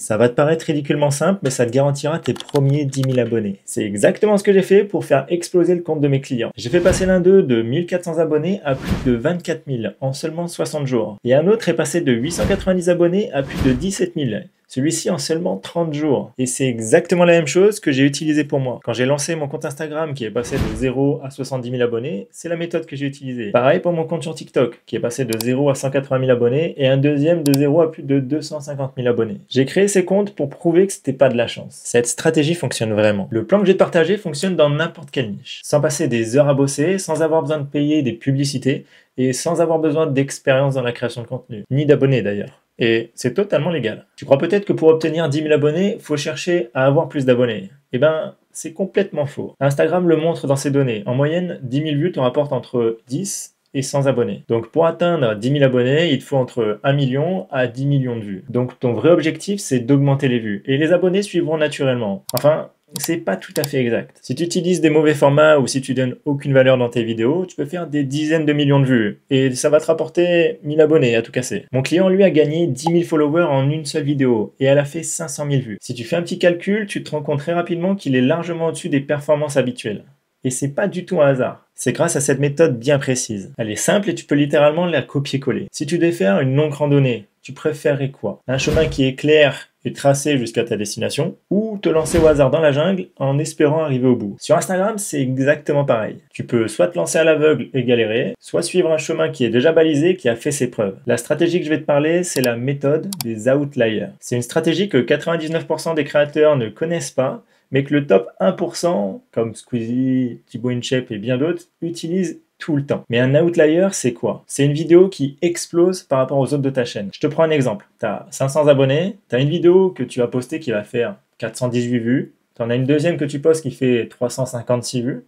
Ça va te paraître ridiculement simple, mais ça te garantira tes premiers 10 000 abonnés. C'est exactement ce que j'ai fait pour faire exploser le compte de mes clients. J'ai fait passer l'un d'eux de 1400 abonnés à plus de 24 000 en seulement 60 jours. Et un autre est passé de 890 abonnés à plus de 17 000. Celui-ci en seulement 30 jours. Et c'est exactement la même chose que j'ai utilisé pour moi. Quand j'ai lancé mon compte Instagram qui est passé de 0 à 70 000 abonnés, c'est la méthode que j'ai utilisée. Pareil pour mon compte sur TikTok qui est passé de 0 à 180 000 abonnés et un deuxième de 0 à plus de 250 000 abonnés. J'ai créé ces comptes pour prouver que c'était pas de la chance. Cette stratégie fonctionne vraiment. Le plan que je vais te partager fonctionne dans n'importe quelle niche. Sans passer des heures à bosser, sans avoir besoin de payer des publicités et sans avoir besoin d'expérience dans la création de contenu, ni d'abonnés d'ailleurs. Et c'est totalement légal. Tu crois peut-être que pour obtenir 10 000 abonnés, il faut chercher à avoir plus d'abonnés. Eh ben, c'est complètement faux. Instagram le montre dans ses données. En moyenne, 10 000 vues te rapportent entre 10 et 100 abonnés. Donc pour atteindre 10 000 abonnés, il te faut entre 1 million à 10 millions de vues. Donc ton vrai objectif, c'est d'augmenter les vues. Et les abonnés suivront naturellement. Enfin, c'est pas tout à fait exact. Si tu utilises des mauvais formats ou si tu donnes aucune valeur dans tes vidéos, tu peux faire des dizaines de millions de vues et ça va te rapporter 1000 abonnés à tout casser. Mon client, lui, a gagné 10 000 followers en une seule vidéo et elle a fait 500 000 vues. Si tu fais un petit calcul, tu te rends compte très rapidement qu'il est largement au-dessus des performances habituelles. Et c'est pas du tout un hasard. C'est grâce à cette méthode bien précise. Elle est simple et tu peux littéralement la copier-coller. Si tu devais faire une longue randonnée, tu préférerais quoi? Un chemin qui est clair et tracé jusqu'à ta destination, ou te lancer au hasard dans la jungle en espérant arriver au bout. Sur Instagram, c'est exactement pareil. Tu peux soit te lancer à l'aveugle et galérer, soit suivre un chemin qui est déjà balisé, qui a fait ses preuves. La stratégie que je vais te parler, c'est la méthode des outliers. C'est une stratégie que 99% des créateurs ne connaissent pas, mais que le top 1%, comme Squeezie, Thibaut InShape et bien d'autres, utilisent tout le temps. Mais un outlier, c'est quoi? C'est une vidéo qui explose par rapport aux autres de ta chaîne. Je te prends un exemple. Tu as 500 abonnés, tu as une vidéo que tu vas poster qui va faire 418 vues, tu en as une deuxième que tu postes qui fait 356 vues,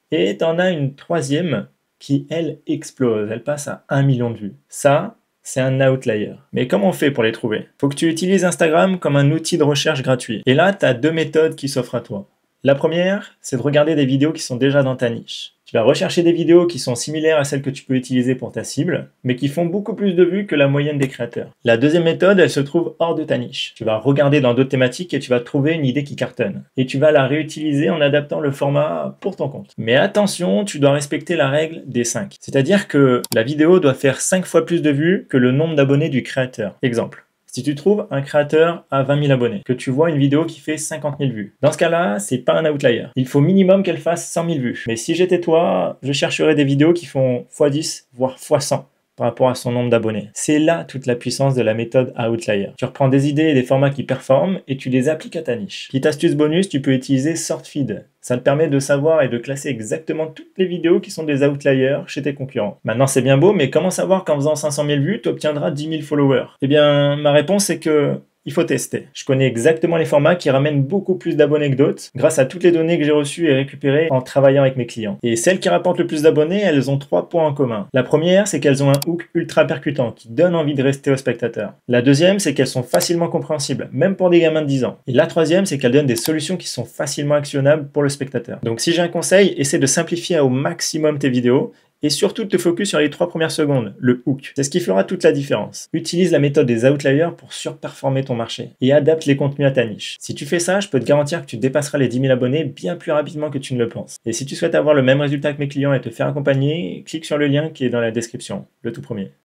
et tu en as une troisième qui, elle, explose. Elle passe à 1 million de vues. Ça, c'est un outlier. Mais comment on fait pour les trouver? Faut que tu utilises Instagram comme un outil de recherche gratuit. Et là, tu as deux méthodes qui s'offrent à toi. La première, c'est de regarder des vidéos qui sont déjà dans ta niche. Tu vas rechercher des vidéos qui sont similaires à celles que tu peux utiliser pour ta cible, mais qui font beaucoup plus de vues que la moyenne des créateurs. La deuxième méthode, elle se trouve hors de ta niche. Tu vas regarder dans d'autres thématiques et tu vas trouver une idée qui cartonne. Et tu vas la réutiliser en adaptant le format pour ton compte. Mais attention, tu dois respecter la règle des 5. C'est-à-dire que la vidéo doit faire 5 fois plus de vues que le nombre d'abonnés du créateur. Exemple. Si tu trouves un créateur à 20 000 abonnés, que tu vois une vidéo qui fait 50 000 vues, dans ce cas-là, c'est pas un outlier. Il faut minimum qu'elle fasse 100 000 vues. Mais si j'étais toi, je chercherais des vidéos qui font x10, voire x100 par rapport à son nombre d'abonnés. C'est là toute la puissance de la méthode outlier. Tu reprends des idées et des formats qui performent et tu les appliques à ta niche. Petite astuce bonus, tu peux utiliser SortFeed. Ça te permet de savoir et de classer exactement toutes les vidéos qui sont des outliers chez tes concurrents. Maintenant, c'est bien beau, mais comment savoir qu'en faisant 500 000 vues, tu obtiendras 10 000 followers? Eh bien, ma réponse est que il faut tester. Je connais exactement les formats qui ramènent beaucoup plus d'abonnés que d'autres grâce à toutes les données que j'ai reçues et récupérées en travaillant avec mes clients. Et celles qui rapportent le plus d'abonnés, elles ont 3 points en commun. La première, c'est qu'elles ont un hook ultra percutant qui donne envie de rester au spectateur. La deuxième, c'est qu'elles sont facilement compréhensibles, même pour des gamins de 10 ans. Et la troisième, c'est qu'elles donnent des solutions qui sont facilement actionnables pour le spectateur. Donc si j'ai un conseil, essaie de simplifier au maximum tes vidéos et surtout te focus sur les 3 premières secondes, le hook. C'est ce qui fera toute la différence. Utilise la méthode des outliers pour surperformer ton marché et adapte les contenus à ta niche. Si tu fais ça, je peux te garantir que tu dépasseras les 10 000 abonnés bien plus rapidement que tu ne le penses. Et si tu souhaites avoir le même résultat que mes clients et te faire accompagner, clique sur le lien qui est dans la description, le tout premier.